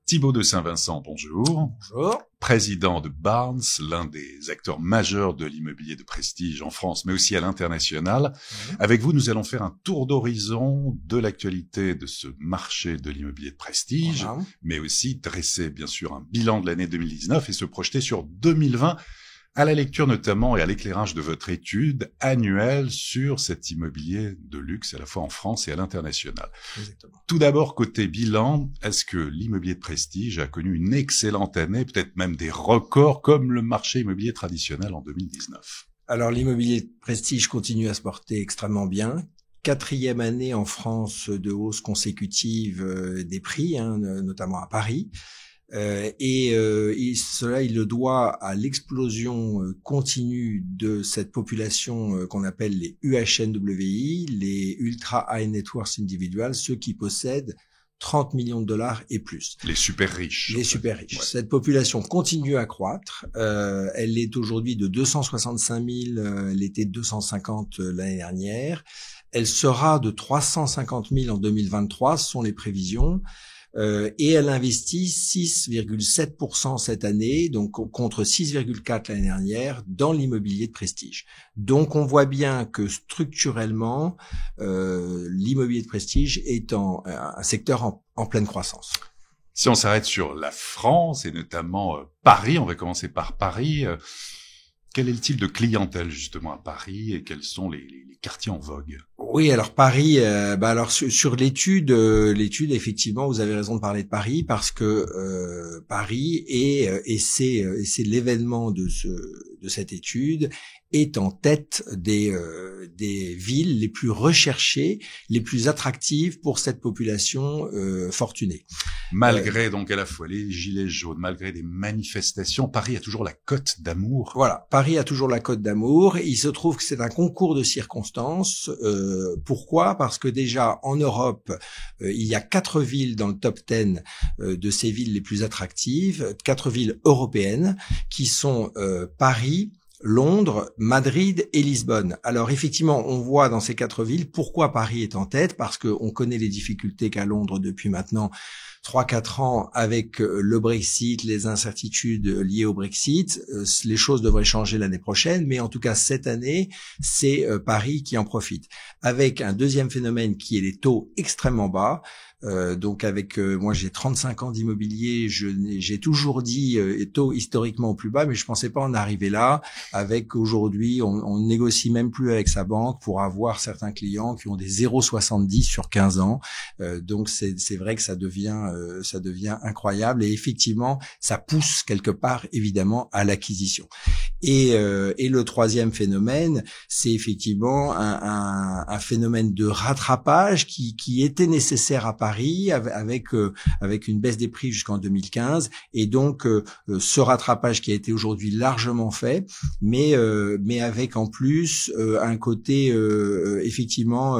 Thibaut de Saint-Vincent, bonjour. Bonjour. Président de Barnes, l'un des acteurs majeurs de l'immobilier de prestige en France, mais aussi à l'international. Avec vous, nous allons faire un tour d'horizon de l'actualité de ce marché de l'immobilier de prestige, mais aussi dresser, bien sûr, un bilan de l'année 2019 et se projeter sur 2020, à la lecture notamment et à l'éclairage de votre étude annuelle sur cet immobilier de luxe à la fois en France et à l'international. Exactement. Tout d'abord, côté bilan, est-ce que l'immobilier de prestige a connu une excellente année, peut-être même des records comme le marché immobilier traditionnel en 2019 ? Alors l'immobilier de prestige continue à se porter extrêmement bien. 4e année en France de hausse consécutive des prix, notamment à Paris. Cela, il le doit à l'explosion continue de cette population qu'on appelle les UHNWI, les Ultra High Net Worth Individuals, ceux qui possèdent 30 millions de dollars et plus. Les super riches. Les super riches. Ouais. Cette population continue à croître. Elle est aujourd'hui de 265 000, elle était de 250 l'année dernière. Elle sera de 350 000 en 2023, ce sont les prévisions. Et elle investit 6,7% cette année, donc contre 6,4% l'année dernière, dans l'immobilier de prestige. Donc on voit bien que structurellement, l'immobilier de prestige est un secteur en pleine croissance. Si on s'arrête sur la France et notamment Paris, on va commencer par Paris. Quel est le type de clientèle justement à Paris et quels sont les quartiers en vogue ? Oui, alors Paris, alors sur l'étude, effectivement, vous avez raison de parler de Paris parce que Paris et c'est l'événement de cette étude est en tête des villes les plus recherchées, les plus attractives pour cette population fortunée. Malgré donc à la fois les gilets jaunes, malgré des manifestations, Paris a toujours la cote d'amour. Voilà, Paris a toujours la cote d'amour. Il se trouve que c'est un concours de circonstances. Pourquoi ? Parce que déjà en Europe, il y a 4 villes dans le top 10 de ces villes les plus attractives, 4 villes européennes qui sont Paris, Londres, Madrid et Lisbonne. Alors effectivement, on voit dans ces 4 villes pourquoi Paris est en tête, parce qu'on connaît les difficultés qu'a Londres depuis maintenant 3-4 ans avec le Brexit, les incertitudes liées au Brexit. Les choses devraient changer l'année prochaine, mais en tout cas cette année, c'est Paris qui en profite. Avec un deuxième phénomène qui est les taux extrêmement bas. Donc avec moi j'ai 35 ans d'immobilier, j'ai toujours dit taux historiquement au plus bas, mais je pensais pas en arriver là. Avec aujourd'hui, on négocie même plus avec sa banque pour avoir certains clients qui ont des 0,70 sur 15 ans. Donc c'est vrai que ça devient incroyable et effectivement ça pousse quelque part évidemment à l'acquisition. Et le troisième phénomène, c'est effectivement un phénomène de rattrapage qui était nécessaire à Paris avec une baisse des prix jusqu'en 2015 et donc ce rattrapage qui a été aujourd'hui largement fait, mais avec en plus un côté effectivement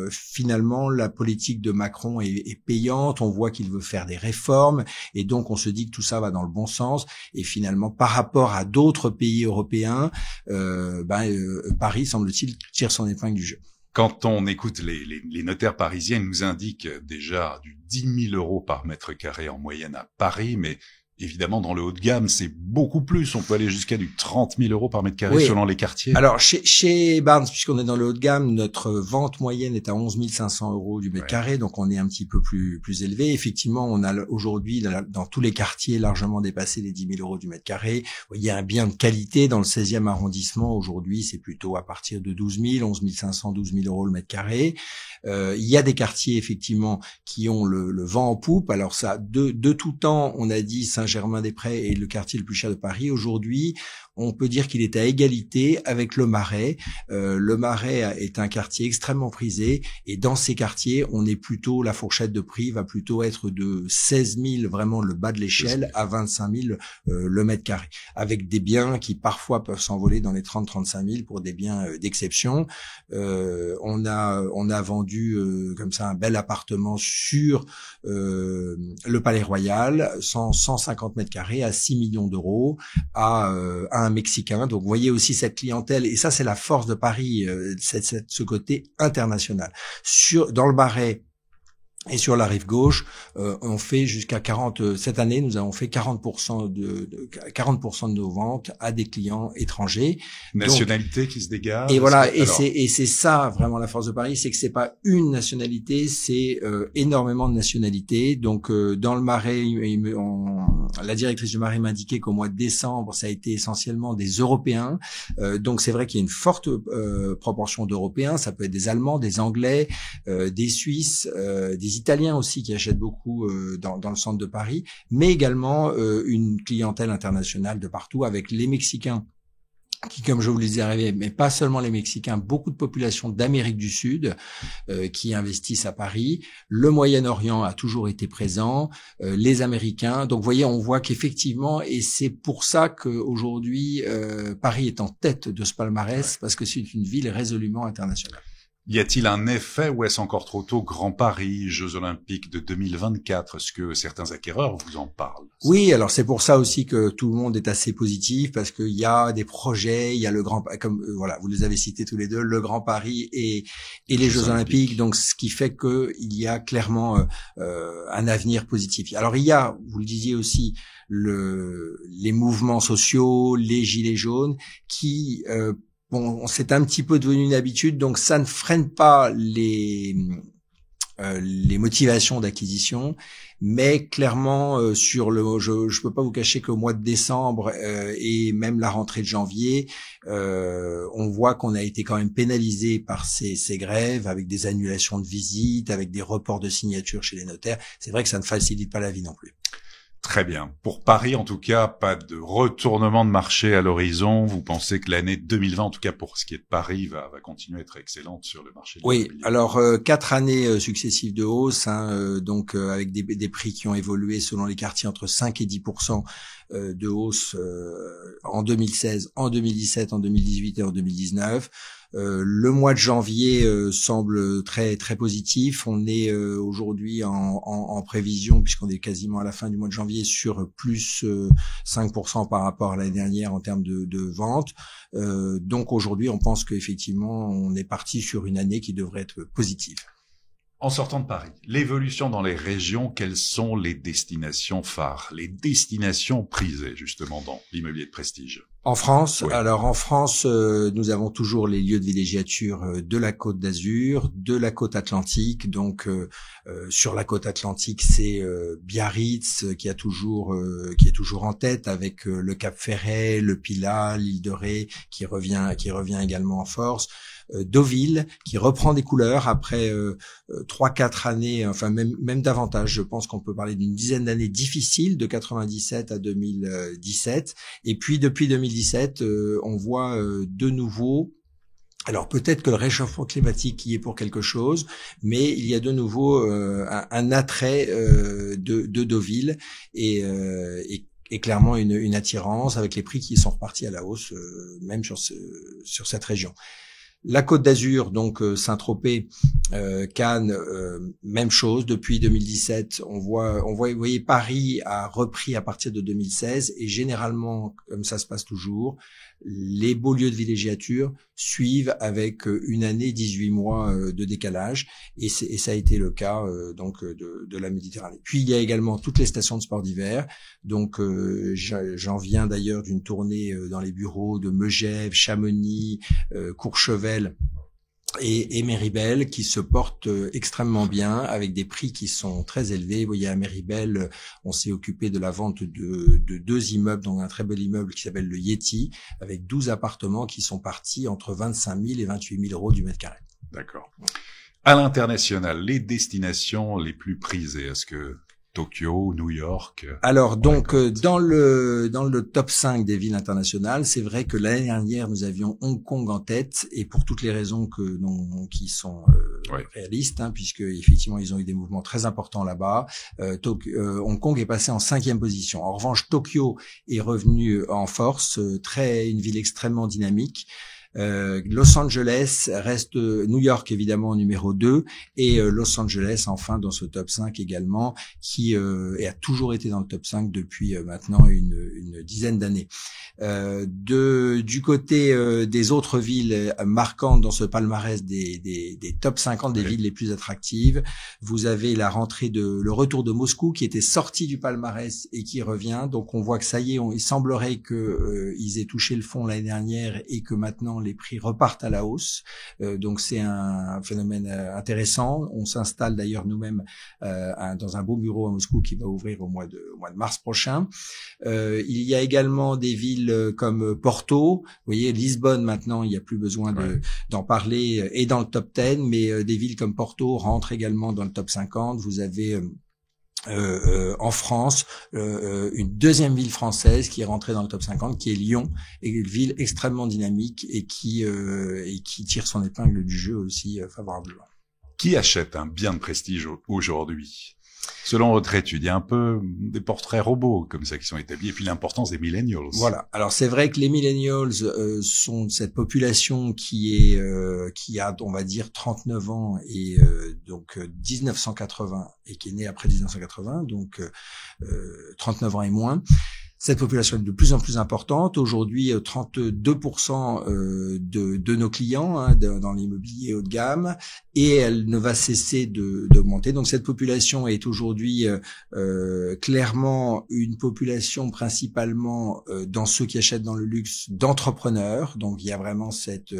finalement la politique de Macron est payante, on voit qu'il veut faire des réformes et donc on se dit que tout ça va dans le bon sens et finalement par rapport à d'autres pays européens, Paris semble-t-il tire son épingle du jeu. Quand on écoute les notaires parisiens, ils nous indiquent déjà du 10 000 euros par mètre carré en moyenne à Paris, mais évidemment, dans le haut de gamme, c'est beaucoup plus. On peut aller jusqu'à du 30 000 euros par mètre carré selon les quartiers. Alors, chez Barnes, puisqu'on est dans le haut de gamme, notre vente moyenne est à 11 500 euros du mètre carré, donc on est un petit peu plus élevé. Effectivement, on a aujourd'hui, dans tous les quartiers, largement dépassé les 10 000 euros du mètre carré. Il y a un bien de qualité dans le 16e arrondissement. Aujourd'hui, c'est plutôt à partir de 12 000, 11 500, 12 000 euros le mètre carré. Il y a des quartiers, effectivement, qui ont le vent en poupe. Alors ça, de tout temps, on a dit Saint-Germain-des-Prés est le quartier le plus cher de Paris. Aujourd'hui, on peut dire qu'il est à égalité avec le Marais. Le Marais est un quartier extrêmement prisé et dans ces quartiers, on est plutôt, la fourchette de prix va plutôt être de 16 000, vraiment le bas de l'échelle, à 25 000 le mètre carré, avec des biens qui parfois peuvent s'envoler dans les 30-35 000 pour des biens d'exception. On a vendu comme ça un bel appartement sur le Palais Royal, 150 mètres carrés à 6 millions d'euros à un Mexicain. Donc vous voyez aussi cette clientèle, et ça c'est la force de Paris, ce côté international. Dans le Marais, Et sur la rive gauche, on fait jusqu'à 40. Cette année, nous avons fait 40% de 40% de nos ventes à des clients étrangers. Nationalité donc, qui se dégage. Et voilà. Et c'est ça vraiment la force de Paris, c'est que c'est pas une nationalité, c'est énormément de nationalités. Donc dans le Marais, la directrice du Marais m'indiquait qu'au mois de décembre, ça a été essentiellement des Européens. Donc c'est vrai qu'il y a une forte proportion d'Européens. Ça peut être des Allemands, des Anglais, des Suisses, des Italiens aussi qui achètent beaucoup dans le centre de Paris, mais également une clientèle internationale de partout avec les Mexicains qui, comme je vous le disais, arrivaient, mais pas seulement les Mexicains, beaucoup de populations d'Amérique du Sud qui investissent à Paris. Le Moyen-Orient a toujours été présent, les Américains. Donc, vous voyez, on voit qu'effectivement, et c'est pour ça qu'aujourd'hui, Paris est en tête de ce palmarès, parce que c'est une ville résolument internationale. Y a-t-il un effet ou est-ce encore trop tôt? Grand Paris, Jeux Olympiques de 2024, est-ce que certains acquéreurs vous en parlent? Oui, alors c'est pour ça aussi que tout le monde est assez positif parce qu'il y a des projets, il y a le Grand, comme voilà, vous les avez cités tous les deux, le Grand Paris et les Jeux Olympiques, donc ce qui fait que il y a clairement un avenir positif. Alors il y a, vous le disiez aussi, les mouvements sociaux, les gilets jaunes qui bon, c'est un petit peu devenu une habitude, donc ça ne freine pas les motivations d'acquisition, mais clairement je peux pas vous cacher qu'au mois de décembre et même la rentrée de janvier, on voit qu'on a été quand même pénalisé par ces grèves avec des annulations de visites, avec des reports de signatures chez les notaires. C'est vrai que ça ne facilite pas la vie non plus. Très bien. Pour Paris, en tout cas, pas de retournement de marché à l'horizon. Vous pensez que l'année 2020, en tout cas pour ce qui est de Paris, va continuer à être excellente sur le marché de l'immobilier? Oui, alors 4 années successives de hausse, donc avec des prix qui ont évolué selon les quartiers entre 5 et 10% de hausse en 2016, en 2017, en 2018 et en 2019. Le mois de janvier semble très très positif. On est aujourd'hui en prévision, puisqu'on est quasiment à la fin du mois de janvier, sur plus 5% par rapport à l'année dernière en termes de vente. Donc aujourd'hui, on pense qu'effectivement, on est parti sur une année qui devrait être positive. En sortant de Paris, l'évolution dans les régions, quelles sont les destinations phares, les destinations prisées justement dans l'immobilier de prestige? En France, oui. Alors en France, nous avons toujours les lieux de villégiature de la Côte d'Azur, de la Côte Atlantique. Donc sur la Côte Atlantique, c'est Biarritz qui est toujours en tête, avec le Cap Ferret, le Pilat, l'île de Ré qui revient également en force. Deauville qui reprend des couleurs après 3-4 années, enfin même davantage. Je pense qu'on peut parler d'une dizaine d'années difficiles, de 97 à 2017. Et puis depuis 2017, on voit de nouveau. Alors peut-être que le réchauffement climatique y est pour quelque chose, mais il y a de nouveau un attrait de Deauville et clairement une attirance avec les prix qui sont repartis à la hausse, même sur cette région. La Côte d'Azur, donc Saint-Tropez, Cannes, même chose. Depuis 2017, vous voyez, Paris a repris à partir de 2016 et généralement, comme ça se passe toujours, les beaux lieux de villégiature suivent avec une année, 18 mois de décalage et ça a été le cas donc de la Méditerranée. Puis il y a également toutes les stations de sport d'hiver. Donc j'en viens d'ailleurs d'une tournée dans les bureaux de Megève, Chamonix, Courchevel et Méribel qui se portent extrêmement bien avec des prix qui sont très élevés. Vous voyez, à Méribel, on s'est occupé de la vente de 2 immeubles, dont un très bel immeuble qui s'appelle le Yeti, avec 12 appartements qui sont partis entre 25 000 et 28 000 euros du mètre carré. D'accord. À l'international, les destinations les plus prisées, est-ce que Tokyo, New York? Alors donc dans le top 5 des villes internationales, c'est vrai que l'année dernière nous avions Hong Kong en tête et pour toutes les raisons qui sont réalistes, puisque effectivement ils ont eu des mouvements très importants là-bas. Hong Kong est passé en 5e position. En revanche, Tokyo est revenu en force, une ville extrêmement dynamique. Los Angeles reste New York évidemment numéro 2 et Los Angeles enfin dans ce top 5 également qui a toujours été dans le top 5 depuis maintenant une dizaine d'années. Du côté des autres villes marquantes dans ce palmarès des top 50 des villes les plus attractives, vous avez le retour de Moscou qui était sorti du palmarès et qui revient. Donc on voit que ça y est, il semblerait que ils aient touché le fond l'année dernière et que maintenant les prix repartent à la hausse. Donc c'est un phénomène intéressant. On s'installe d'ailleurs nous-mêmes dans un beau bureau à Moscou qui va ouvrir au mois de mars prochain. Il y a également des villes comme Porto. Vous voyez, Lisbonne maintenant, il n'y a plus besoin d'en parler, et dans le top 10, mais des villes comme Porto rentrent également dans le top 50. Vous avez en France, une deuxième ville française qui est rentrée dans le top 50, qui est Lyon, et une ville extrêmement dynamique et qui tire son épingle du jeu aussi favorablement. Qui achète un bien de prestige aujourd'hui? Selon votre étude, il y a un peu des portraits robots comme ça qui sont établis, et puis l'importance des millennials. Voilà. Alors c'est vrai que les millennials sont cette population qui a, on va dire, 39 ans et donc 1980 et qui est née après 1980, donc 39 ans et moins. Cette population est de plus en plus importante. Aujourd'hui, 32% de nos clients dans l'immobilier haut de gamme, et elle ne va cesser d'augmenter. Donc cette population est aujourd'hui clairement une population principalement dans ceux qui achètent dans le luxe d'entrepreneurs. Donc il y a vraiment cette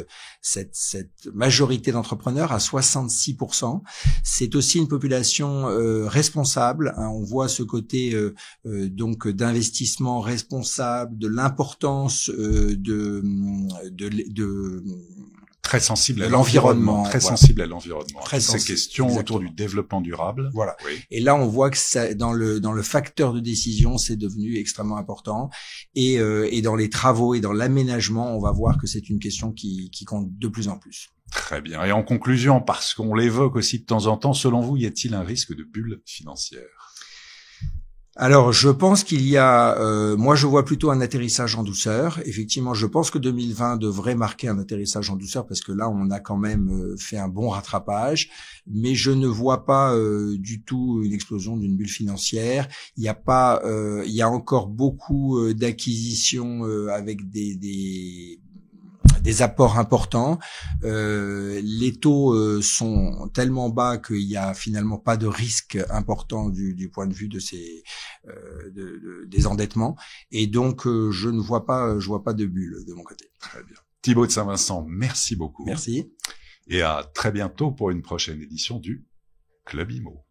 majorité d'entrepreneurs à 66%. C'est aussi une population responsable. On voit ce côté donc d'investissement responsable, de l'importance très sensible à l'environnement, très sensible à l'environnement. Très ces questions autour du développement durable. Voilà. Oui. Et là, on voit que ça, dans le facteur de décision, c'est devenu extrêmement important. Et dans les travaux et dans l'aménagement, on va voir que c'est une question qui compte de plus en plus. Très bien. Et en conclusion, parce qu'on l'évoque aussi de temps en temps, selon vous, y a-t-il un risque de bulle financière? Alors, je pense qu'il y a, moi je vois plutôt un atterrissage en douceur. Effectivement, je pense que 2020 devrait marquer un atterrissage en douceur parce que là, on a quand même fait un bon rattrapage. Mais je ne vois pas du tout une explosion d'une bulle financière. Il y a encore beaucoup d'acquisitions avec des apports importants. Les taux sont tellement bas qu'il y a finalement pas de risque important du point de vue de des endettements. Et donc je vois pas de bulle de mon côté. Très bien. Thibaut de Saint-Vincent, merci beaucoup. Merci. Et à très bientôt pour une prochaine édition du Club Immo.